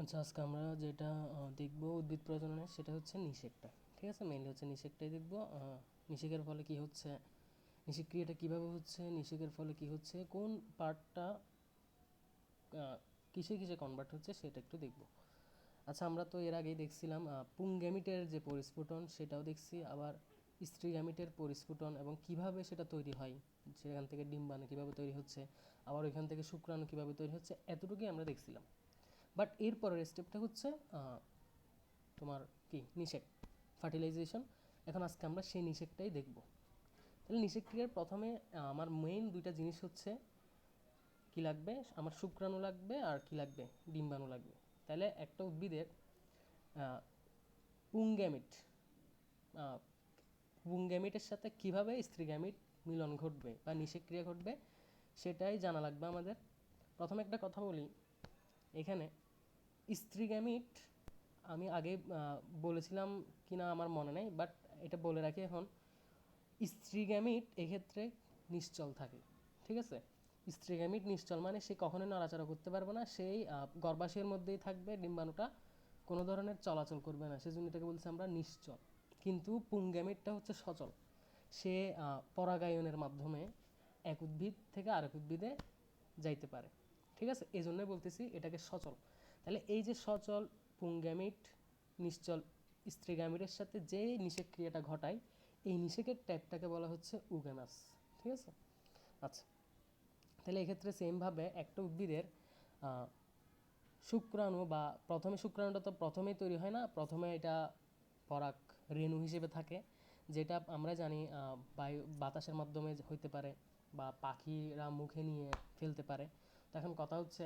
আচ্ছা, আজকে আমরা যেটা দেখব উদ্ভিদ প্রজননে, সেটা হচ্ছে নিষেকটা। ঠিক আছে, মেইনলি হচ্ছে নিষেকটাই দেখব। নিষেকের ফলে কি হচ্ছে, নিষেক ক্রিয়াটা কীভাবে হচ্ছে, নিষেকের ফলে কি হচ্ছে, কোন পার্টটা কিসে কিসে কনভার্ট হচ্ছে সেটা একটু দেখব। আচ্ছা, আমরা তো এর আগেই দেখছিলাম পুংগ্যামিটের যে পরিস্ফুটন সেটাও দেখছি, আবার স্ত্রী গ্যামিটের পরিস্ফুটন এবং কিভাবে সেটা তৈরি হয়, সেখান থেকে ডিম্বাণু কীভাবে তৈরি হচ্ছে, আবার ওইখান থেকে শুক্রাণু কীভাবে তৈরি হচ্ছে, এতটুকুই আমরা দেখছিলাম। বাট এর পরের স্টেপটা হচ্ছে তোমার কি নিষেক, ফার্টিলাইজেশন। এখন আজকে আমরা সেই নিষেকটাই দেখব। তাহলে নিষেক ক্রিয়ার প্রথমে আমার মেইন দুইটা জিনিস হচ্ছে কি লাগবে, আমার শুক্রাণু লাগবে আর কি লাগবে, ডিম্বাণু লাগবে। তাহলে একটা উদ্ভিদের পুংগ্যামিট, পুংগ্যামিটের সাথে কিভাবে স্ত্রী গ্যামিট মিলন ঘটবে বা নিষেক ক্রিয়া ঘটবে সেটাই জানা লাগবে আমাদের। প্রথমে একটা কথা বলি, এখানে স্ত্রী গ্যামিট আমি আগে বলেছিলাম কিনা আমার মনে নেই, বাট এটা বলে রাখি এখন। স্ত্রী গ্যামিট এক্ষেত্রে নিশ্চল থাকে। ঠিক আছে, স্ত্রী গ্যামিট নিশ্চল মানে সে কখনোই নড়াচড়া করতে পারবে না, সেই গর্ভাশয়ের মধ্যেই থাকবে, ডিম্বাণুটা কোনো ধরনের চলাচল করবে না, সেজন্য এটাকে বলছি আমরা নিশ্চল। কিন্তু পুংগ্যামিটটা হচ্ছে সচল, সে পরাগায়নের মাধ্যমে এক উদ্ভিদ থেকে আরেক উদ্ভিদে যাইতে পারে। ঠিক আছে, এই জন্যই বলতেছি এটাকে সচল। তাহলে এই যে সচল পুংগ্যামিট নিশ্চল স্ত্রী গ্যামিটের সাথে যে নিষেক ক্রিয়াটা ঘটায়, এই নিষেকের টাইপটাকে বলা হচ্ছে উগেমাস। ঠিক আছে, আচ্ছা। তাহলে এক্ষেত্রে সেমভাবে একটা উদ্ভিদের শুক্রাণু বা প্রথমে শুক্রাণুটা তো প্রথমেই তৈরি হয় না, প্রথমে এটা পরাগ রেণু হিসেবে থাকে, যেটা আমরা জানি বায়ু বাতাসের মাধ্যমে হইতে পারে বা পাখিরা মুখে নিয়ে ফেলতে পারে। তো এখন কথা হচ্ছে,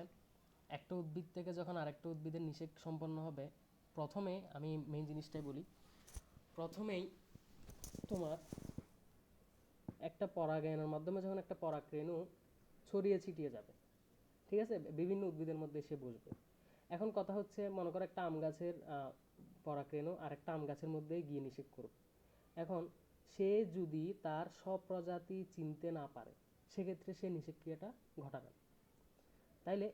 একটা উদ্ভিদ থেকে যখন আরেকটা উদ্ভিদের নিষেক সম্পন্ন হবে, প্রথমে আমি মেইন জিনিসটাই বলি। প্রথমেই তোমার একটা পরাগায়নের মাধ্যমে যখন একটা পরাগ রেণু ছড়িয়ে ছিটিয়ে যাবে, ঠিক আছে, বিভিন্ন উদ্ভিদের মধ্যে এসে বসবে। এখন কথা হচ্ছে, মনে করো একটা আম গাছের পরাগরেণু আরেকটা আম গাছের মধ্যে গিয়ে নিষেক করবে। এখন সে যদি তার স্বপ্রজাতি চিনতে না পারে, সেক্ষেত্রে সে নিষেক ক্রিয়াটা ঘটাবে। তাইলে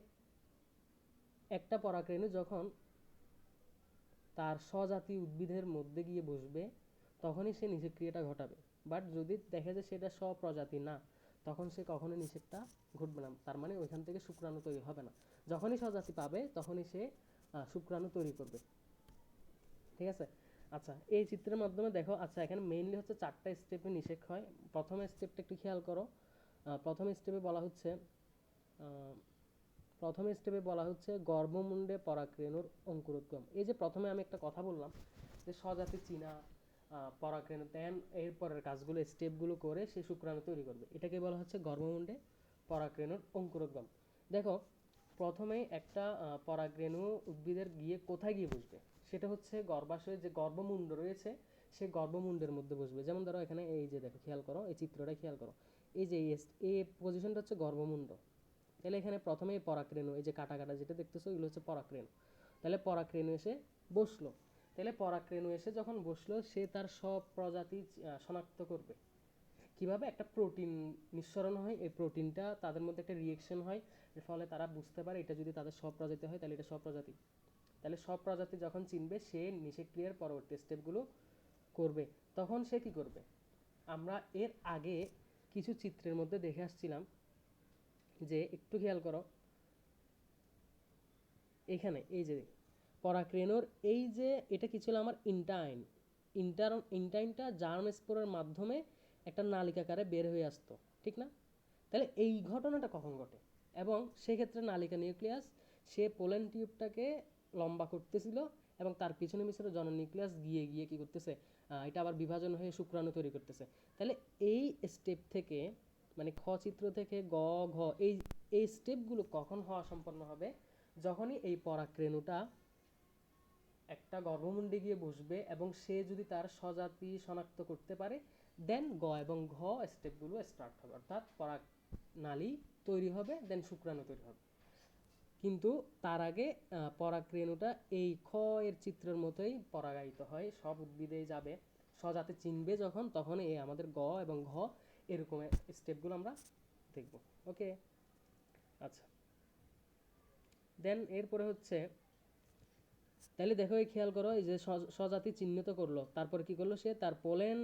একটা পরাগরেণু যখন তার স্বজাতি উদ্ভিদের মধ্যে গিয়ে বসবে, তখনই সে নিষেক ক্রিয়াটা ঘটাবে। বাট যদি দেখে যে সেটা স্বপ্রজাতি না, তখন সে কখনোই নিষেকটা ঘটবে না, তার মানে ওইখান থেকে শুক্রাণু তৈরি হবে না। যখনই স্বজাতি পাবে তখনই সে শুক্রাণু তৈরি করবে। ঠিক আছে, আচ্ছা, এই চিত্রের মাধ্যমে দেখো। আচ্ছা, এখানে মেইনলি হচ্ছে চারটা স্টেপে নিষেক হয়। প্রথম স্টেপটা একটু খেয়াল করো। প্রথম স্টেপে বলা হচ্ছে প্রথম স্টেপে বলা হচ্ছে গর্ভমুণ্ডে পরাগরেণুর অঙ্কুরোদ্গম। এই যে প্রথমে আমি একটা কথা বললাম যে স্বজাতি চীনা পরাগরেণু, দেন এরপরের কাজগুলো স্টেপগুলো করে সে শুক্রাণু তৈরি করবে, এটাকে বলা হচ্ছে গর্ভমুণ্ডে পরাগরেণুর অঙ্কুরোদ্গম। দেখো, প্রথমে একটা পরাগরেণু উদ্ভিদের গিয়ে কোথায় গিয়ে বসবে, সেটা হচ্ছে গর্ভাশয়ের যে গর্ভমুণ্ড রয়েছে সেই গর্ভমুণ্ডের মধ্যে বসবে। যেমন ধরো এখানে এই যে দেখো, খেয়াল করো এই চিত্রটা, খেয়াল করো এই যে এই পজিশনটা হচ্ছে গর্ভমুণ্ড। তাহলে এখানে প্রথমে পরাগরেণু, এই যে কাটা কাটা যেটা দেখতেছো এগুলো হচ্ছে পরাগরেণু। তাহলে পরাগরেণু এসে বসলো। তাহলে পরাগরেণু এসে যখন বসলো, সে তার সব প্রজাতি শনাক্ত করবে কিভাবে, একটা প্রোটিন নিঃসরণ হয়, এই প্রোটিনটা তাদের মধ্যে একটা রিয়েকশন হয়, এর ফলে তারা বুঝতে পারে এটা যদি তাদের সব প্রজাতি হয় তাহলে এটা সব প্রজাতি। তাহলে সব প্রজাতি যখন চিনবে, সে নিষেক ক্রিয়ার পরবর্তী স্টেপগুলো করবে। তখন সে কি করবে, আমরা এর আগে কিছু চিত্রের মধ্যে দেখে আসছিলাম, যে একটু খেয়াল করো এখানে এই যে পরাগরেণুর এই যে এটা কি ছিল, আমার ইন্টাইন, ইন্টাইনটা জার্ম স্পোরের মাধ্যমে একটা নালিকাকারে বের হয়ে আসতো, ঠিক না? তাহলে এই ঘটনাটা কখন ঘটে, এবং সেক্ষেত্রে নালিকা নিউক্লিয়াস সে পোলেন টিউবটাকে লম্বা করতেছিল, এবং তার পিছনে পিছনে জন নিউক্লিয়াস গিয়ে গিয়ে কি করতেছে, এটা আবার বিভাজন হয়ে শুক্রাণু তৈরি করতেছে। তাহলে এই স্টেপ থেকে, মানে খ চিত্র থেকে গ ঘ, এই এই স্টেপগুলো কখন হওয়া সম্পন্ন হবে, যখনই এই পরাগরেণুটা একটা গর্ভমুণ্ডে গিয়ে বসবে এবং সে যদি তার স্বজাতি শনাক্ত করতে পারে, দেন গ এবং ঘ স্টেপগুলো স্টার্ট হবে, অর্থাৎ পরাগ নালী তৈরি হবে, দেন শুক্রাণু তৈরি হবে। কিন্তু তার আগে পরাগরেণুটা এই খ এর চিত্রের মতোই পরাগায়িত হয়, সব উদ্ভিদেই যাবে, স্বজাতি চিনবে যখন, তখন এই আমাদের গ এবং ঘ এরকম স্টেপগুলো আমরা দেখব। ওকে, আচ্ছা। দেন এরপরে হচ্ছে তাহলে দেখো, এই খেয়াল করো, এই যে স্বজাতি চিহ্নিত করলো, তারপর কি করলো সে তার পোলেন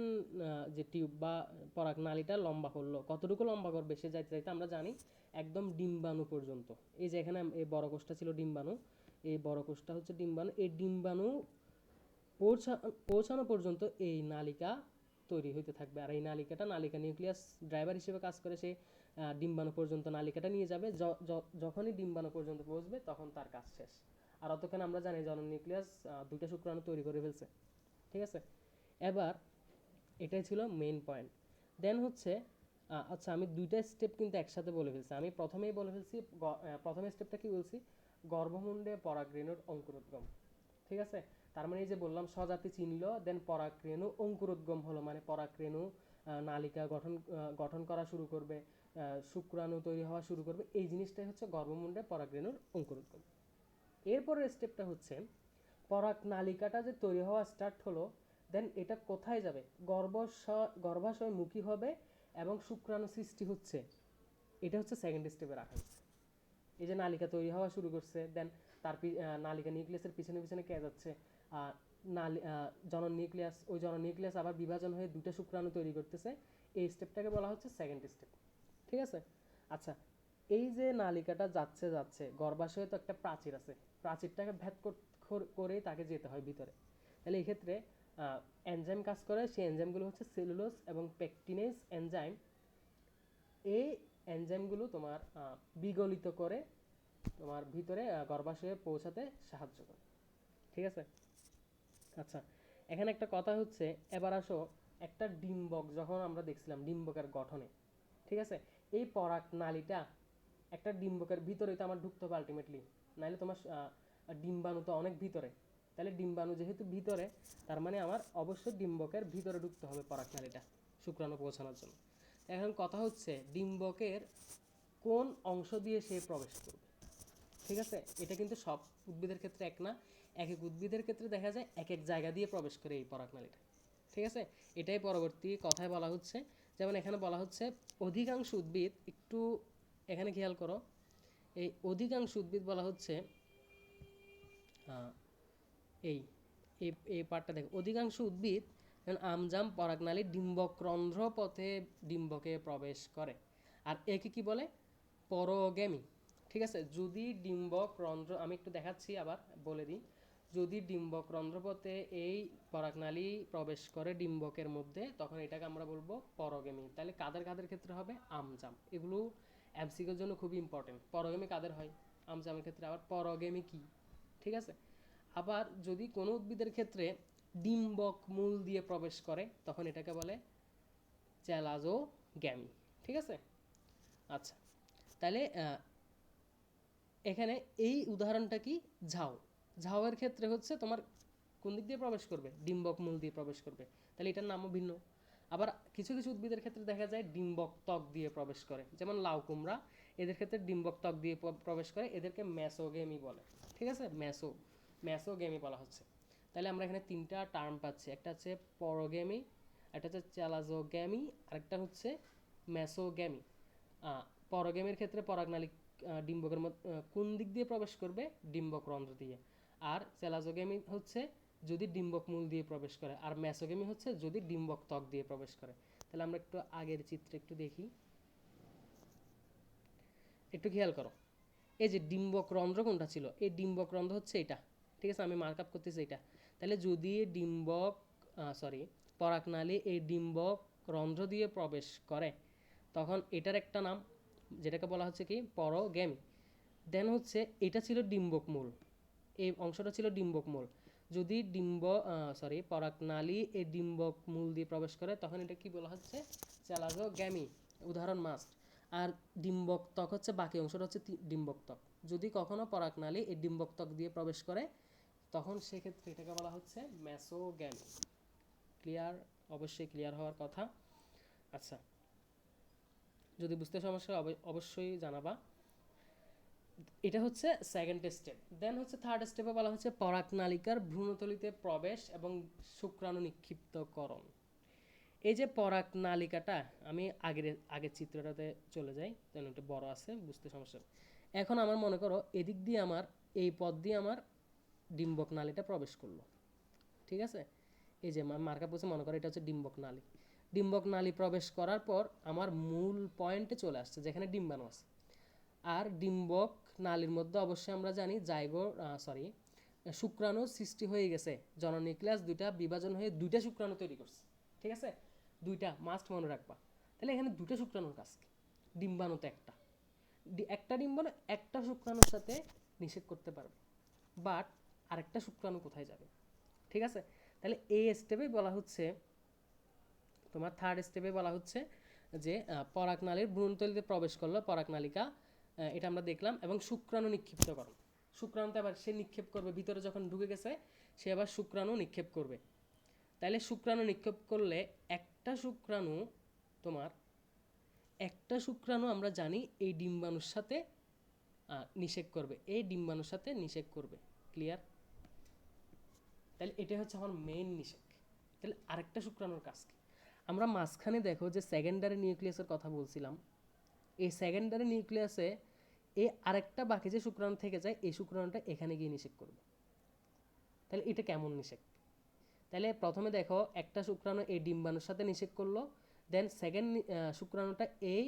যে টিউব বা পরাগ নালীটা লম্বা করলো। কতটুকু লম্বা করবে সে যাইতে যাইতে আমরা জানি একদম ডিম্বাণু পর্যন্ত। এই যে এখানে এই বড় কোষটা ছিল ডিম্বাণু, এই বড় কোষটা হচ্ছে ডিম্বাণু। এই ডিম্বাণু পৌঁছানো পর্যন্ত এই নালিকা তৈরি হইতে থাকবে। আর এই নালিকা নিউক্লিয়াস ড্রাইভার হিসেবে কাজ করে। সে ডিম্বাণু পর্যন্ত নালিকাটা নিয়ে যাবে। যখনই ডিম্বাণু পর্যন্ত পৌঁছবে তখন তার কাজ শেষ। আর অতক্ষণ আমরা জানি জনন নিউক্লিয়াস দুইটা শুক্রাণু তৈরি করে ফেলছে। ঠিক আছে, এবার এটাই ছিল মেইন পয়েন্ট। দেন হচ্ছে আচ্ছা, আমি দুইটা স্টেপ কিন্তু একসাথে বলে ফেলছি। আমি প্রথমেই বলে ফেলছি, প্রথম স্টেপটা কি বলছি, গর্ভমুণ্ডে পরাগরেণুর অঙ্কুরোদ্গম। ঠিক আছে, তার মানে এই যে বললাম স্বজাতি চিনল, দেন পরাগরেণু অঙ্কুরোদ্গম হলো, মানে পরাগরেণু নালিকা গঠন করা শুরু করবে, শুক্রাণু তৈরি হওয়া শুরু করবে। এই জিনিসটাই হচ্ছে গর্ভমুণ্ডে পরাগরেণুর অঙ্কুরোদ্গম। এরপরের স্টেপটা হচ্ছে পরাগ নালিকাটা যে তৈরি হওয়া স্টার্ট হলো, দেন এটা কোথায় যাবে, গর্ভাশয়মুখী হবে এবং শুক্রাণু সৃষ্টি হচ্ছে। এটা হচ্ছে সেকেন্ড স্টেপে রাখা হচ্ছে। এই যে নালিকা তৈরি হওয়া শুরু করছে, দেন তার নালিকা নিউক্লিয়াসের পিছনে পিছনে কে যাচ্ছে, জনন নিউক্লিয়াস। ওই জনন নিউক্লিয়াস আবার বিভাজন হয়ে দুটো শুক্রাণু তৈরি করতেছে। এই স্টেপটাকে বলা হচ্ছে সেকেন্ড স্টেপ। ঠিক আছে, আচ্ছা, এই যে নালিকাটা যাচ্ছে যাচ্ছে, গর্ভাশয়ে তো একটা প্রাচীর আছে, প্রাচীরটাকে ভেদ করেই তাকে যেতে হয় ভিতরে। তাহলে এই ক্ষেত্রে এনজাইম কাজ করে। সেই এনজাইমগুলো হচ্ছে সেলুলোজ এবং পেকটিনেজ এনজাইম। এই এনজাইমগুলো তোমার বিগলিত করে তোমার ভিতরে গর্ভাশয়ে পৌঁছাতে সাহায্য করে। ঠিক আছে, আচ্ছা, এখানে একটা কথা হচ্ছে, এবার আসো, একটা ডিম্বক যখন আমরা দেখছিলাম ডিম্বকের গঠনে, ঠিক আছে, এই পরাগ নালীটা একটা ডিম্বকের ভিতরেই তো আমার ঢুকতে হবে আলটিমেটলি, নাহলে তোমার ডিম্বাণু তো অনেক ভিতরে। তাহলে ডিম্বাণু যেহেতু ভিতরে, তার মানে আমার অবশ্যই ডিম্বকের ভিতরে ঢুকতে হবে পরাগ নালীটা শুক্রাণু পৌঁছানোর জন্য। এখন কথা হচ্ছে ডিম্বকের কোন অংশ দিয়ে সে প্রবেশ করবে। ঠিক আছে, এটা কিন্তু সব উদ্ভিদের ক্ষেত্রে এক না। এক এক উদ্ভিদের ক্ষেত্রে দেখা যায় এক এক জায়গা দিয়ে প্রবেশ করে এই পরাগনালীটা। ঠিক আছে, এটাই পরবর্তী কথায় বলা হচ্ছে। যেমন এখানে বলা হচ্ছে অধিকাংশ উদ্ভিদ, একটু এখানে খেয়াল করো, এই অধিকাংশ উদ্ভিদ বলা হচ্ছে এই এই পার্টটা দেখো, অধিকাংশ উদ্ভিদ আমজাম পরাগনালীর ডিম্বকরন্ধ্র পথে ডিম্বকে প্রবেশ করে। আর একে কি বলে, পরোগ্যামি। ঠিক আছে, যদি ডিম্বক রন্ধ্র, আমি একটু দেখাচ্ছি আবার বলে দিই, যদি ডিম্বক রন্ধ্রপথে এই পরাগনালী প্রবেশ করে ডিম্বকের মধ্যে, তখন এটাকে আমরা বলবো পরোগ্যামি। তাহলে কাদের কাদের ক্ষেত্রে হবে, আমজাম। এগুলো এমসিকিউর জন্য খুবই ইম্পর্টেন্ট। পরোগ্যামি কাদের হয়, আমজামের ক্ষেত্রে। আবার পরোগ্যামি কি, ঠিক আছে। আবার যদি কোনো উদ্ভিদের ক্ষেত্রে ডিম্বক মূল দিয়ে প্রবেশ করে, তখন এটাকে বলে চ্যালাজোগ্যামি। ঠিক আছে, আচ্ছা, তাহলে এখানে এই উদাহরণটা কি, ঝাউ। ঝাউয়ের ক্ষেত্রে হচ্ছে তোমার কোন দিক দিয়ে প্রবেশ করবে, ডিম্বক মূল দিয়ে প্রবেশ করবে। তাহলে এটার নামও ভিন্ন। আবার কিছু কিছু উদ্ভিদের ক্ষেত্রে দেখা যায় ডিম্বক ত্বক দিয়ে প্রবেশ করে, যেমন লাউ কুমড়া, এদের ক্ষেত্রে ডিম্বক ত্বক দিয়ে প্রবেশ করে, এদেরকে মেসোগেমি বলে। ঠিক আছে, মেসোগেমি বলা হচ্ছে। তাহলে আমরা এখানে তিনটা টার্ম পাচ্ছি, একটা হচ্ছে পরোগেমি, একটা হচ্ছে চ্যালাজোগ্যামি, আরেকটা হচ্ছে মেসোগ্যামি। পরোগ্যামির ক্ষেত্রে পরাগনালী ডিম্বকের কোন দিক দিয়ে প্রবেশ করবে, ডিম্বক রন্ধ্র দিয়ে। আর চ্যালাজোগ্যামি হচ্ছে যদি ডিম্বক মূল দিয়ে প্রবেশ করে, আর মেসোগ্যামি হচ্ছে যদি ডিম্বক ত্বক দিয়ে প্রবেশ করে। তাহলে আমরা একটু আগের চিত্রে একটু দেখি, একটু খেয়াল করো, এই যে ডিম্বক রন্ধ্র কোনটা ছিল, এই ডিম্বক রন্ধ্র হচ্ছে এটা। ঠিক আছে, আমি মার্ক আপ করতেছি এটা। তাহলে যদি পরাগনালী এই ডিম্বক রন্ধ্র দিয়ে প্রবেশ করে, তখন এটার একটা নাম, যেটাকে বলা হচ্ছে কি, পরোগ্যামি। দেন হচ্ছে এটা ছিল ডিম্বক মূল, এই অংশটা ছিল ডিম্বক মূল। যদি পরাগনালী এই ডিম্বক মূল দিয়ে প্রবেশ করে, তখন এটা কি বলা হচ্ছে, চ্যালাজোগ্যামি। উদাহরণ মাস্ট। আর ডিম্বক ত্বক হচ্ছে বাকি অংশটা হচ্ছে ডিম্বক ত্বক। যদি কখনো পরাগনালী এই ডিম্বক ত্বক দিয়ে প্রবেশ করে, তখন সেক্ষেত্রে এটাকে বলা হচ্ছে মেসোগ্যামি। ক্লিয়ার? অবশ্যই ক্লিয়ার হওয়ার কথা। আচ্ছা, যদি বুঝতে সমস্যা অবশ্যই জানাবা। এটা হচ্ছে সেকেন্ড স্টেপ। দেন হচ্ছে থার্ড স্টেপে বলা হচ্ছে পরাগনালিকার ভ্রূণথলিতে প্রবেশ এবং শুক্রাণু নিক্ষিপ্তকরণ। এই যে পরাগনালিকাটা, আমি আগের চিত্রটাতে চলে যাই, যেন একটু বড় আছে, বুঝতে সমস্যা। এখন আমার মনে করো এদিক দিয়ে আমার, এই পথ দিয়ে আমার ডিম্বক নালীটা প্রবেশ করলো। ঠিক আছে, এই যে মার্কা পড়ছে, মনে করো এটা হচ্ছে ডিম্বক নালী। ডিম্বক নালী প্রবেশ করার পর আমার মূল পয়েন্টে চলে আসছে যেখানে ডিম্বাণু আছে। আর ডিম্বক নালীর মধ্যে অবশ্যই আমরা জানি শুক্রাণুর সৃষ্টি হয়ে গেছে। জননিউক্লিয়াস দুইটা বিভাজন হয়ে দুইটা শুক্রাণু তৈরি করছে। ঠিক আছে, দুইটা মাস্ট মনে রাখবা। তাহলে এখানে দুইটা শুক্রাণুর কাজ কি? ডিম্বাণুতে একটা ডিম্বাণু একটা শুক্রাণুর সাথে নিষেধ করতে পারবে, বাট আরেকটা শুক্রাণু কোথায় যাবে? ঠিক আছে, তাহলে এই স্টেপে বলা হচ্ছে, তোমার থার্ড স্টেপে বলা হচ্ছে যে পরাগনালীর ভ্রূণথলিতে প্রবেশ করলো পরাগনালিকা, এটা আমরা দেখলাম, এবং শুক্রাণু নিক্ষিপ্ত করো। শুক্রাণুতে আবার সে নিক্ষেপ করবে, ভিতরে যখন ঢুকে গেছে সে আবার শুক্রাণু নিক্ষেপ করবে। তাহলে শুক্রাণু নিক্ষেপ করলে একটা শুক্রাণু তোমার একটা শুক্রাণু আমরা জানি এই ডিম্বাণুর সাথে নিষেক করবে, এই ডিম্বাণুর সাথে নিষেক করবে। ক্লিয়ার? তাহলে এটা হচ্ছে আমার মেইন নিষেক। তাহলে আরেকটা শুক্রাণুর কাজ কি? আমরা মাঝখানে দেখো যে সেকেন্ডারি নিউক্লিয়াসের কথা বলছিলাম, এই সেকেন্ডারি নিউক্লিয়াসে এই আরেকটা বাকি যে শুক্রাণু থেকে যায়, এই শুক্রাণুটা এখানে গিয়ে নিষেক করবে। তাহলে এটা কেমন নিষেক? তাহলে প্রথমে দেখো একটা শুক্রাণু এই ডিম্বাণুর সাথে নিষেক করলো, দেন সেকেন্ড শুক্রাণুটা এই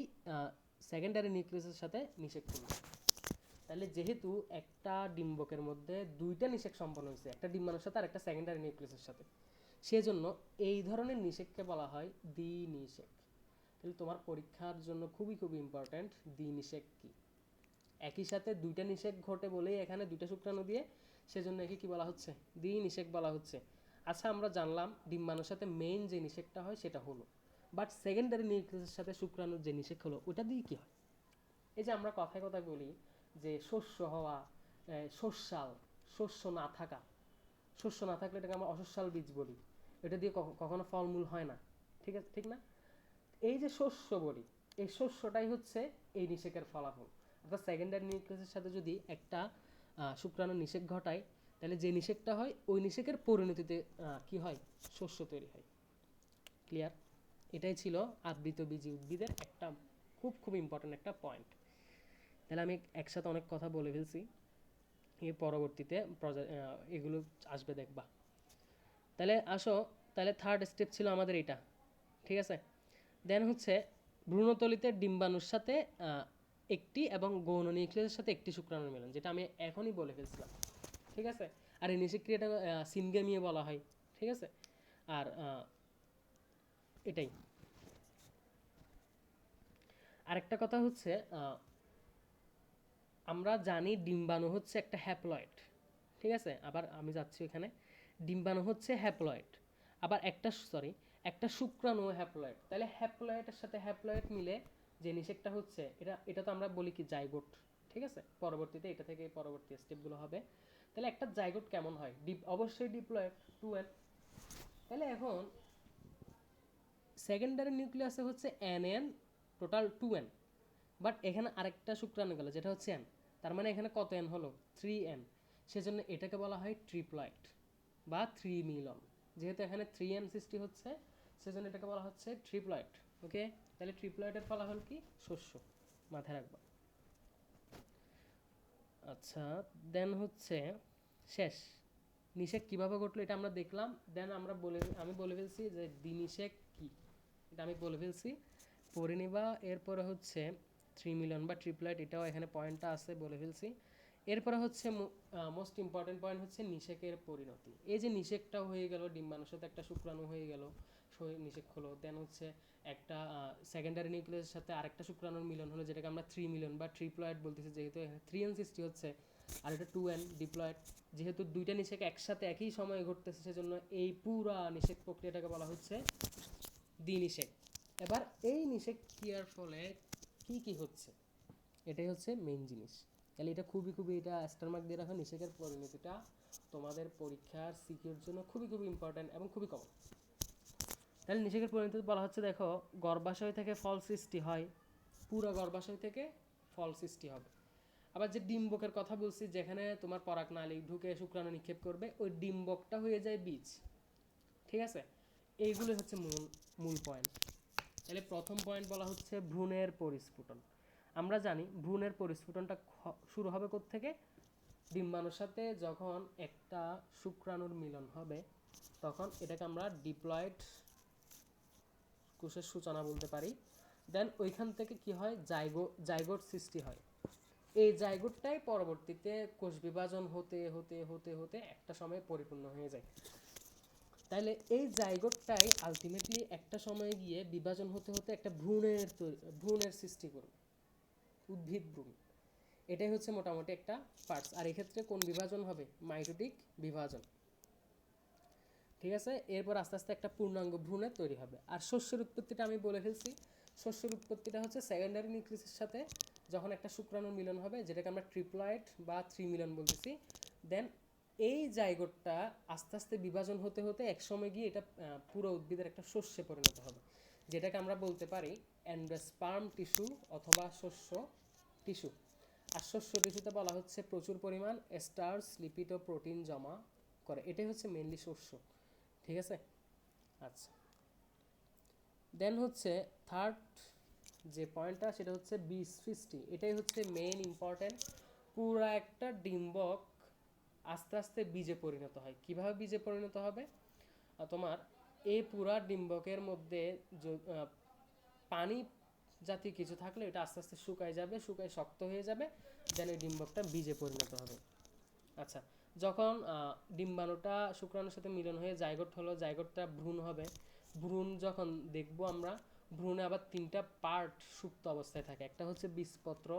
সেকেন্ডারি নিউক্লিয়াসের সাথে নিষেক করলো। তাহলে যেহেতু একটা ডিম্বকের মধ্যে দুইটা নিষেক সম্পন্ন হয়েছে, একটা ডিম্বাণুর সাথে আর একটা সেকেন্ডারি নিউক্লিয়াসের সাথে, সেজন্য এই ধরনের নিষেককে বলা হয় দ্বি-নিষেক। তাহলে তোমার পরীক্ষার জন্য খুবই খুবই ইম্পর্ট্যান্ট দ্বি-নিষেক কি। একই সাথে দুইটা নিষেক ঘটে বলেই এখানে দুইটা শুক্রাণু দিয়ে, সেজন্য একে কি বলা হচ্ছে? দ্বি-নিষেক বলা হচ্ছে। আচ্ছা, আমরা জানলাম ডিম্বাণুর সাথে মেইন যে নিষেকটা হয় সেটা হলো, বাট সেকেন্ডারি নিউক্লিয়াসের সাথে শুক্রাণুর যে নিষেক হলো ওটা দিয়ে কি হয়? এই যে আমরা কথায় কথায় বলি যে শস্য হওয়া, শস্যাল, শস্য না থাকা, শস্য না থাকলে এটাকে আমরা অশস্যাল বীজ বলি, এটা দিয়ে কখনো ফলমূল হয় না। ঠিক আছে, ঠিক না? এই যে শস্য বলি, এই শস্যটাই হচ্ছে এই নিষেকের ফলাফল। অর্থাৎ সেকেন্ডারি নিউক্লিয়াসের সাথে যদি একটা শুক্রাণু নিষেক ঘটায়, তাহলে যে নিষেকটা হয় ওই নিষেকের পরিণতিতে কি হয়? শস্য তৈরি হয়। ক্লিয়ার? এটাই ছিল আবৃতবীজী উদ্ভিদের একটা খুব খুব ইম্পর্টেন্ট একটা পয়েন্ট। তাহলে আমি একসাথে অনেক কথা বলে ফেলছি, এর পরবর্তীতে এগুলো আসবে দেখবা। তাহলে আসো, তাহলে থার্ড স্টেপ ছিল আমাদের এটা। ঠিক আছে, দেন হচ্ছে ভ্রূণথলিতে ডিম্বাণুর সাথে একটি এবং গৌণ নিউক্লিয়াসের সাথে একটি শুক্রাণুর মিলন, যেটা আমি এখনই বলে ফেলছিলাম। ঠিক আছে, আর এই নিষেক ক্রিয়াটা সিনগেমিয়া বলা হয়। ঠিক আছে, আর এটাই। আরেকটা কথা হচ্ছে আমরা জানি ডিম্বাণু হচ্ছে একটা হ্যাপ্লয়েড। ঠিক আছে, আবার আমি যাচ্ছি এখানে, ডিম্বাণু হচ্ছে হ্যাপ্লয়েড, আবার একটা শুক্রাণু হ্যাপ্লয়েড। তাহলে হ্যাপ্লয়েডের সাথে হ্যাপ্লয়েড মিলে যে নিষেকটা হচ্ছে, এটা তো আমরা বলি কি জাইগোট। ঠিক আছে, পরবর্তীতে এটা থেকে পরবর্তী স্টেপগুলো হবে। তাহলে একটা জাইগোট কেমন হয়? অবশ্যই ডিপ্লয়েড, 2n। তাহলে এখন সেকেন্ডারি নিউক্লিয়াসে হচ্ছে nn, টোটাল 2n, বাট এখানে আরেকটা শুক্রাণু গেল যেটা হচ্ছে n, তার মানে এখানে কত n হলো? 3n। সেজন্য এটাকে বলা হয় ট্রিপ্লয়েড বা 3 মিলন। যেহেতু এখানে 3n সৃষ্টি হচ্ছে, সেজন্য এটাকে বলা হচ্ছে ট্রিপ্লয়েড। ওকে, তাহলে ট্রিপ্লয়েডের ফলাফল কি? শস্য। মাথায় রাখবা। আচ্ছা, দেন হচ্ছে শেষ নিষেক কিভাবে ঘটলো এটা আমরা দেখলাম। দেন আমি বলে ফেলছি যে দ্বিনিষেক কি, এটা আমি বলে ফেলছি, পড়ে নিবা। এরপরে হচ্ছে 3 মিলিয়ন বা ট্রিপ্লয়েড, এটাও এখানে পয়েন্টটা আছে, বলে ফেলছি। এরপরে হচ্ছে মোস্ট ইম্পর্টেন্ট পয়েন্ট হচ্ছে নিষেকের পরিণতি। এই যে নিষেকটা হয়ে গেল, ডিম্বাণুর সাথে একটা শুক্রাণু হয়ে গেল, নিষেক হলো, দেন হচ্ছে একটা সেকেন্ডারি নিউক্লিয়াসের সাথে আরেকটা শুক্রাণুর মিলন হলো, যেটাকে আমরা 3 মিলিয়ন বা ট্রিপ্লয়েড বলতেছি, যেহেতু এখানে 3n সৃষ্টি হচ্ছে, আর এটা 2n ডিপ্লয়েড। যেহেতু দুইটা নিষেক একসাথে একই সময়ে ঘটতেছে, সেজন্য এই পুরা নিষেক প্রক্রিয়াটাকে বলা হচ্ছে দ্বিনিষেক। এবার এই নিষেক ক্রিয়ার ফলে কি কি হচ্ছে, এটাই হচ্ছে মেইন জিনিস। তাহলে এটা খুবই খুবই, এটা স্টার মার্ক দিয়ে রাখা, নিষেকের পরিণতিটা তোমাদের পরীক্ষার সিকিউর জন্য খুবই খুবই ইম্পর্ট্যান্ট এবং খুবই কমন। তাহলে নিষেকের পরিণতি বলা হচ্ছে, দেখো গর্ভাশয় থেকে ফল সৃষ্টি হয়, পুরো গর্ভাশয় থেকে ফল সৃষ্টি হবে। আবার যে ডিম্বকের কথা বলছি, যেখানে তোমার পরাগনালী ঢুকে শুক্রাণু নিক্ষেপ করবে, ওই ডিম্বকটা হয়ে যায় বীজ। ঠিক আছে, এইগুলো হচ্ছে মূল পয়েন্ট। তাহলে প্রথম পয়েন্ট বলা হচ্ছে ভ্রূণের পরিস্ফুটন। আমরা জানি ভ্রূণের পরিস্ফুটনটা শুরু হবে কোত্থেকে? ডিম্বাণুর সাথে যখন একটা শুক্রাণুর মিলন হবে তখন এটাকে আমরা ডিপ্লয়েড কোষের সূচনা বলতে পারি। দেন ওইখান থেকে কি হয়, জাইগোট সৃষ্টি হয়। এই জাইগোটটাই পরবর্তীতে কোষ বিভাজন হতে হতে হতে হতে একটা সময় পরিপূর্ণ হয়ে যায়। তাইলে এই জাইগোটটাই আলটিমেটলি একটা সময় গিয়ে বিভাজন হতে হতে একটা ভ্রূণের সৃষ্টি করবে, উদ্ভিদ ভ্রূণ। এটাই হচ্ছে মোটামুটি একটা পার্টস। আর এক্ষেত্রে কোন বিভাজন হবে, মাইটোটিক বিভাজন। ঠিক আছে, এরপর আস্তে আস্তে একটা পূর্ণাঙ্গ ভ্রূণের তৈরি হবে। আর শস্যের উৎপত্তিটা আমি বলে ফেলছি। শস্যের উৎপত্তিটা হচ্ছে সেকেন্ডারি নিউক্লিয়াসের সাথে যখন একটা শুক্রাণুর মিলন হবে, যেটাকে আমরা ট্রিপ্লয়েড বা থ্রি মিলন বলতেছি। দেন এই জাইগোটটা আস্তে আস্তে বিভাজন হতে হতে একসময় গিয়ে এটা পুরো উদ্ভিদের একটা শস্যে পরিণত হবে, যেটাকে আমরা বলতে পারি অ্যান্ডোস্পার্ম টিস্যু অথবা শস্য টিস্যু। আর শস্য টিস্যুতে বলা হচ্ছে প্রচুর পরিমাণ স্টার্চ, লিপিড ও প্রোটিন জমা করে। এটাই হচ্ছে মেইনলি শস্য। ঠিক আছে, আচ্ছা। দেন হচ্ছে থার্ড যে পয়েন্টটা, সেটা হচ্ছে বীজ সৃষ্টি। এটাই হচ্ছে মেইন ইম্পর্টেন্ট। পুরা একটা ডিম্বক আস্তে আস্তে বীজে পরিণত হয়। কিভাবে বীজে পরিণত হবে, তোমার এই পুরা ডিম্বকের মধ্যে পানি জাতীয় কিছু থাকলে এটা আস্তে আস্তে শুকায় যাবে, শুকায় শক্ত হয়ে যাবে, দেন এই ডিম্বকটা বীজে পরিণত হবে। আচ্ছা, যখন ডিম্বাণুটা শুক্রাণুর সাথে মিলন হয়ে জাইগোট হলো, জাইগোটটা ভ্রূণ হবে। ভ্রূণ যখন দেখবো আমরা, ভ্রূণে আবার তিনটা পার্ট সুপ্ত অবস্থায় থাকে। একটা হচ্ছে বীজপত্র,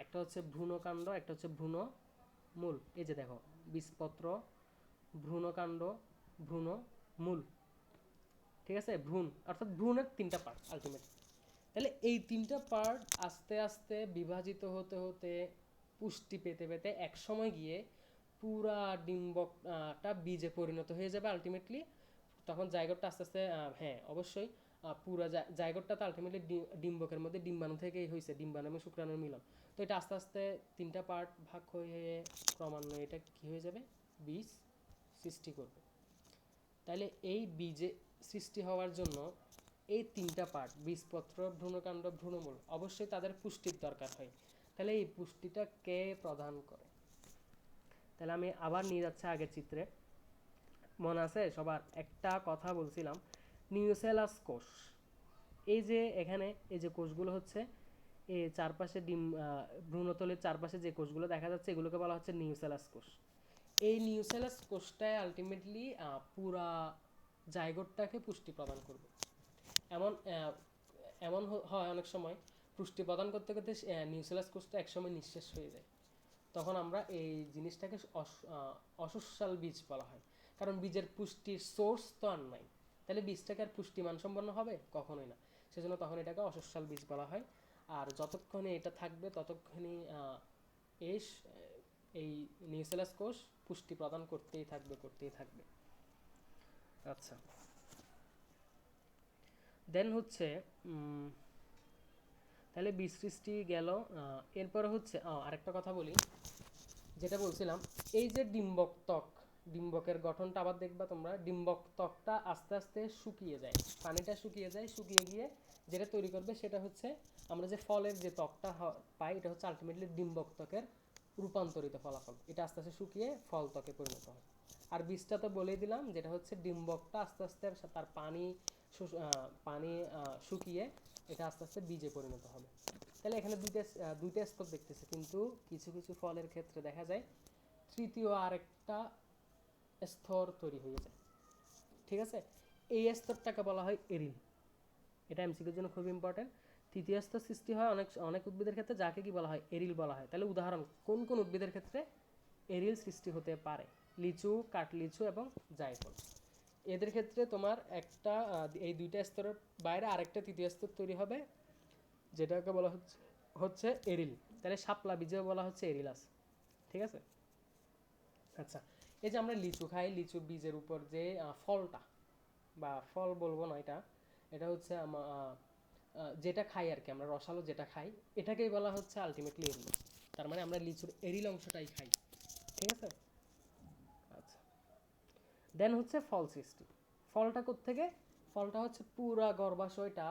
একটা হচ্ছে ভ্রূণকাণ্ড, একটা হচ্ছে ভ্রূণমূল। এই যে দেখো, বীজপত্র, ভ্রূণকাণ্ড, ভ্রূণমূল। ঠিক আছে, ভ্রূণ অর্থাৎ ভ্রূণের তিনটা পার্ট আলটিমেট। তাহলে এই তিনটা পার্ট আস্তে আস্তে বিভাজিত হতে হতে পুষ্টি পেতে পেতে এক সময় গিয়ে পুরা ডিম্বকটা বীজে পরিণত হয়ে যাবে আলটিমেটলি। তখন জাইগোটটা আস্তে আস্তে, হ্যাঁ অবশ্যই, পুরা জাইগোটটা তো আলটিমেটলি ডিম্বকের মধ্যে ডিম্বাণু থেকেই হয়েছে, ডিম্বাণু এবং শুক্রাণুর মিলন। তো এটা আস্তে আস্তে তিনটা পার্ট ভাগ হয়ে ক্রমান্বয়ে এটা কী হয়ে যাবে, বীজ সৃষ্টি করবে। তাহলে এই বীজে সৃষ্টি হওয়ার জন্য এই তিনটা পার্ট, বীজপত্র, ভ্রূণকাণ্ড, ভ্রূণমূল, অবশ্যই তাদের পুষ্টির দরকার হয়। তাহলে এই পুষ্টিটা কে প্রদান করে? তাহলে আমি আবার নিয়ে যাচ্ছি আগের চিত্রে। মনে আছে সবার, একটা কথা বলছিলাম, নিউসেলাস কোষ। এই যে এখানে এই যে কোষগুলো হচ্ছে, এই চারপাশে ভ্রূণথলির চারপাশে যে কোষগুলো দেখা যাচ্ছে, এগুলোকে বলা হচ্ছে নিউসেলাস কোষ। এই নিউসেলাস কোষটাই আলটিমেটলি পুরা জাইগোটটাকে পুষ্টি প্রদান করবে। এমন এমন হয় অনেক সময়, পুষ্টি প্রদান করতে করতে নিউসেলাস কোষটা একসময় নিঃশেষ হয়ে যায়। তখন আমরা এই জিনিসটাকে অসস্যাল বীজ বলা হয়, কারণ বীজের পুষ্টির সোর্স তো আর নাই। তাহলে বীজটাকে আর পুষ্টিমান সম্পন্ন হবে কখনোই না, সেজন্য তখন এটাকে অসস্যাল বীজ বলা হয়। আর যতক্ষণে এটা থাকবে ততক্ষণই এই এই নিউসেলাস কোষ পুষ্টি প্রদান করতেই থাকবে, করতেই থাকবে। আচ্ছা, দেন হচ্ছে তাহলে বীজ সৃষ্টি গেল। এরপরে হচ্ছে আরেকটা কথা বলি, যেটা বলছিলাম, এই যে ডিম্বক ত্বক, ডিম্বকের গঠনটা আবার দেখবা তোমরা, ডিম্বক ত্বকটা আস্তে আস্তে শুকিয়ে যায়, পানিটা শুকিয়ে যায়, শুকিয়ে গিয়ে যেটা তৈরি করবে সেটা হচ্ছে আমরা যে ফলের যে ত্বকটা পাই, এটা হচ্ছে আলটিমেটলি ডিম্বক ত্বকের রূপান্তরিত ফলাফল। এটা আস্তে আস্তে শুকিয়ে ফল ত্বকে পরিণত হয়। আর বীজটা তো বলেই দিলাম, যেটা হচ্ছে ডিম্বকটা আস্তে আস্তে তার পানি শুকিয়ে এটা আস্তে আস্তে বীজে পরিণত হবে। তাহলে এখানে দুইটা স্তর দেখতেছে, কিন্তু কিছু কিছু ফলের ক্ষেত্রে দেখা যায় তৃতীয় আরেকটা স্তর তৈরি হয়ে যায়। ঠিক আছে, এই স্তরটাকে বলা হয় এরিল। এটা এমসিকিউর জন্য খুব ইম্পর্টেন্ট। তৃতীয় স্তর সৃষ্টি হয় অনেক অনেক উদ্ভিদের ক্ষেত্রে, যাকে কি বলা হয়, এরিল বলা হয়। তাহলে উদাহরণ, কোন কোন উদ্ভিদের ক্ষেত্রে এরিল সৃষ্টি হতে পারে? লিচু, কাঠলিচু এবং জায়ফল। এদের ক্ষেত্রে তোমার একটা এই দুইটা স্তরের বাইরে আরেকটা তৃতীয় স্তর তৈরি হবে, যেটাকে বলা হচ্ছে এরিল। তাহলে শাপলা বীজেও বলা হচ্ছে এরিল আছে। ঠিক আছে, আচ্ছা। এই যে আমরা লিচু খাই, লিচু বীজের উপর যে ফলটা, বা ফল বলবো না, এটা এটা হচ্ছে যেটা খাই আর কি, আমরা রসালো যেটা খাই, এটাকেই বলা হচ্ছে আলটিমেটলি এরিল। তার মানে আমরা লিচুর এরিল অংশটাই খাই। ঠিক আছে, আচ্ছা। দেন হচ্ছে ফল সৃষ্টি। ফলটা কোত্থেকে? ফলটা হচ্ছে পুরা গর্ভাশয়টা,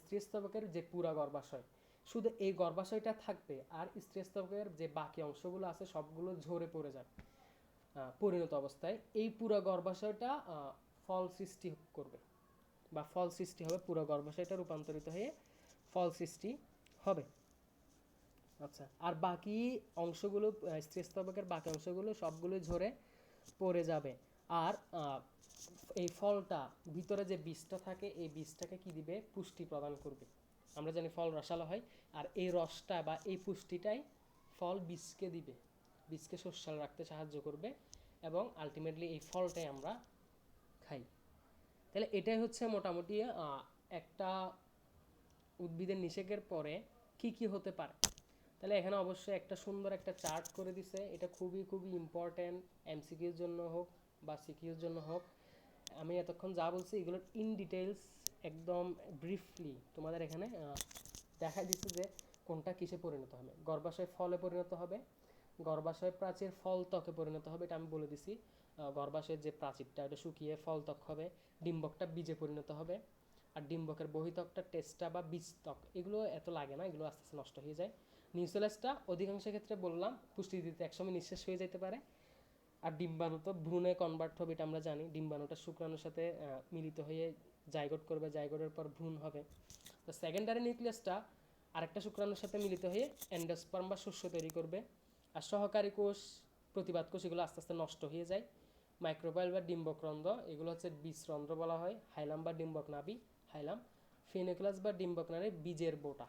স্ত্রী স্তবকের যে পুরা গর্ভাশয়, শুধু এই গর্ভাশয়টা থাকবে, আর স্ত্রীস্তবকের যে বাকি অংশগুলো আছে সবগুলো ঝরে পড়ে যাবে পরিণত অবস্থায়। এই পুরো গর্ভাশয়টা ফল সৃষ্টি করবে বা ফল সৃষ্টি হবে, পুরো গর্ভাশয়টা রূপান্তরিত হয়ে ফল সৃষ্টি হবে। আচ্ছা, আর বাকি অংশগুলো স্ত্রীস্তবকের বাকি অংশগুলো সবগুলো ঝরে পড়ে যাবে। আর এই ফলটা ভিতরে যে বীজটা থাকে এই বীজটাকে কি দিবে? পুষ্টি প্রদান করবে। আমরা জানি ফল রসালো হয়, আর এই রসটা বা এই পুষ্টিটাই ফল বীজকে দিবে, বীজকে সস্যাল রাখতে সাহায্য করবে, এবং আলটিমেটলি এই ফলটাই আমরা খাই। তাহলে এটাই হচ্ছে মোটামুটি একটা উদ্ভিদের নিষেকের পরে কি কি হতে পারে। তাহলে এখানে অবশ্যই একটা সুন্দর একটা চার্ট করে দিছে, এটা খুবই খুবই ইম্পর্টেন্ট, এমসিকিউর জন্য হোক বা সিকিউর জন্য হোক। আমি এতক্ষণ যা বলছি এগুলোর ইন ডিটেলস একদম ব্রিফলি তোমাদের এখানে দেখা দিচ্ছে যে কোনটা কিসে পরিণত হবে। গর্ভাশয় ফলে পরিণত হবে, গর্ভাশয় প্রাচীর ফল ত্বকে পরিণত হবে, এটা আমি বলে দিছি। গর্ভাশয়ের যে প্রাচীরটা এটা শুকিয়ে ফল ত্বক হবে, ডিম্বকটা বীজে পরিণত হবে, আর ডিম্বকের বহিত্বকটা টেস্টা বা বীজত্বক, এগুলো এত লাগে না, এগুলো আস্তে আস্তে নষ্ট হয়ে যায়। নিউসেলাসটা অধিকাংশ ক্ষেত্রে বললাম পুষ্টি দিতে একসময় নিঃশেষ হয়ে যেতে পারে। আর ডিম্বাণু তো ভ্রূণে কনভার্ট হবে, এটা আমরা জানি। ডিম্বাণুটা শুক্রাণুর সাথে মিলিত হয়ে জাইগোট করবে, জাইগোটের পর ভ্রূণ হবে। তো সেকেন্ডারি নিউক্লিয়াসটা আরেকটা শুক্রাণুর সাথে মিলিত হয়ে এন্ডোস্পার্ম বা শস্য তৈরি করবে। আর সহকারী কোষ, প্রতিবাদ কোষ, এগুলো আস্তে আস্তে নষ্ট হয়ে যায়। মাইক্রোবাইল বা ডিম্বকরন্ধ্র, এগুলো হচ্ছে বীজরন্ধ্র বলা হয়। হাইলাম বা ডিম্বক নাভি, হাইলাম। ফিনিকুলাস বা ডিম্বক নালী, বীজের বোটা।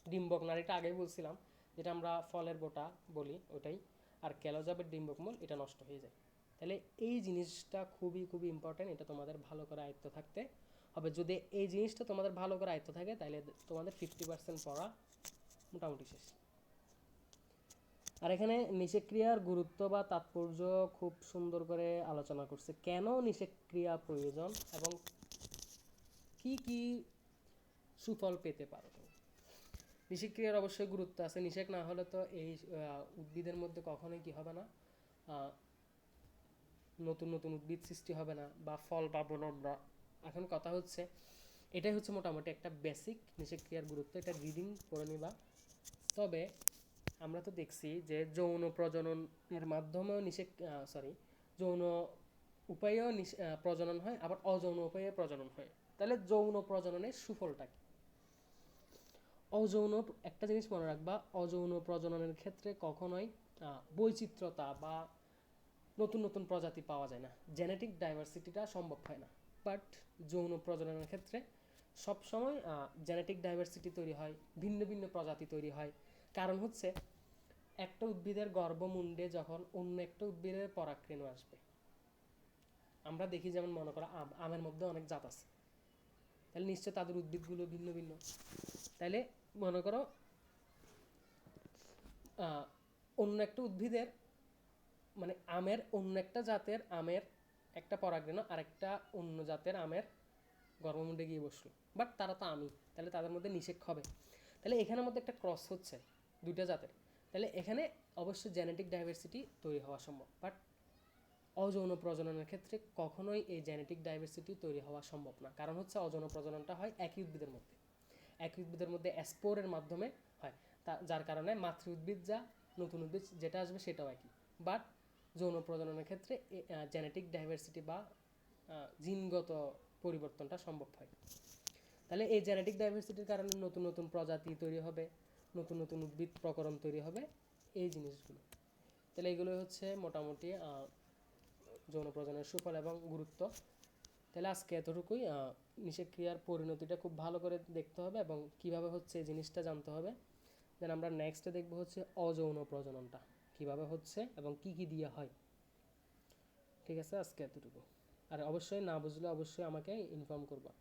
ডিম্বক নালীটা আগেই বলছিলাম, যেটা আমরা ফলের বোটা বলি ওটাই। আর ক্যালোজাবের ডিম্বকমূল, এটা নষ্ট হয়ে যায়। তাহলে এই জিনিসটা খুবই খুবই ইম্পর্টেন্ট, এটা তোমাদের ভালো করে আয়ত্ত থাকতে হবে। যদি এই জিনিসটা তোমাদের ভালো করে আয়ত্ত থাকে তাহলে তোমাদের 50% পড়া মোটামুটি শেষ। আর এখানে নিষেকক্রিয়ার গুরুত্ব বা তাৎপর্য খুব সুন্দর করে আলোচনা করছে, কেন নিষেকক্রিয়া প্রয়োজন এবং কি কি সুফল পেতে পারো। নিষেকক্রিয়ার অবশ্যই গুরুত্ব আছে, নিষেক না হলে তো এই উদ্ভিদের মধ্যে কখনোই কি হবে না, নতুন নতুন উদ্ভিদ সৃষ্টি হবে না বা ফল পাবো না আমরা। এখন কথা হচ্ছে, এটাই হচ্ছে মোটামুটি একটা বেসিক নিষেকক্রিয়ার গুরুত্ব, এটা রিডিং করে নিবা। তবে আমরা তো দেখছি যে যৌন প্রজননের মাধ্যমেও যৌন উপায়েও প্রজনন হয়, আবার অযৌন উপায়ে প্রজনন হয়। তাহলে যৌন প্রজননের সুফলটা কি? অযৌন, একটা জিনিস মনে রাখবা, অযৌন প্রজননের ক্ষেত্রে কখনোই বৈচিত্র্যতা বা নতুন নতুন প্রজাতি পাওয়া যায় না, জেনেটিক ডাইভার্সিটিটা সম্ভব হয় না। বাট যৌন প্রজননের ক্ষেত্রে সবসময় জেনেটিক ডাইভার্সিটি তৈরি হয়, ভিন্ন ভিন্ন প্রজাতি তৈরি হয়। কারণ হচ্ছে একটা উদ্ভিদের গর্ভমুণ্ডে যখন অন্য একটা উদ্ভিদের পরাগরেণু আসবে, আমরা দেখি যেমন মনে করো আমের মধ্যে অনেক জাত আছে, তাহলে নিশ্চয় তাদের উদ্ভিদগুলো ভিন্ন ভিন্ন। তাহলে মনে করো অন্য একটা উদ্ভিদের মানে আমের অন্য একটা জাতের আমের একটা পরাগরেণু আরেকটা অন্য জাতের আমের গর্ভমুণ্ডে গিয়ে বসলো, বাট তারা তো আমি, তাহলে তাদের মধ্যে নিষেক হবে। তাহলে এখানের মধ্যে একটা ক্রস হচ্ছে দুইটা জাতের, তাহলে এখানে অবশ্যই জেনেটিক ডাইভার্সিটি তৈরি হওয়া সম্ভব। বাট অযৌন প্রজননের ক্ষেত্রে কখনোই এই জেনেটিক ডাইভার্সিটি তৈরি হওয়া সম্ভব না। কারণ হচ্ছে অযৌন প্রজননটা হয় একই উদ্ভিদের মধ্যে, একই উদ্ভিদের মধ্যে স্পোরের মাধ্যমে হয়, যার কারণে মাতৃ উদ্ভিদ যা নতুন উদ্ভিদ যেটা আসবে সেটাও একই। বাট যৌন প্রজননের ক্ষেত্রে জেনেটিক ডাইভার্সিটি বা জিনগত পরিবর্তনটা সম্ভব হয়। তাহলে এই জেনেটিক ডাইভার্সিটির কারণে নতুন নতুন প্রজাতি তৈরি হবে, নতুন নতুন উদ্ভিদ প্রকরণ তৈরি হবে, এই জিনিসগুলো। তাহলে এগুলো হচ্ছে মোটামুটি যৌন প্রজননের সুফল এবং গুরুত্ব। তাহলে আজকে এতটুকুই। নিষেকক্রিয়ার পরিণতিটা খুব ভালো করে দেখতে হবে এবং কিভাবে হচ্ছে এই জিনিসটা জানতে হবে। দেন আমরা নেক্সটে দেখবো হচ্ছে অযৌন প্রজননটা কিভাবে হচ্ছে এবং কি কি দিয়ে হয়। ঠিক আছে, আজকে এতটুকু। আর অবশ্যই না বুঝলে অবশ্যই আমাকে ইনফর্ম করবা।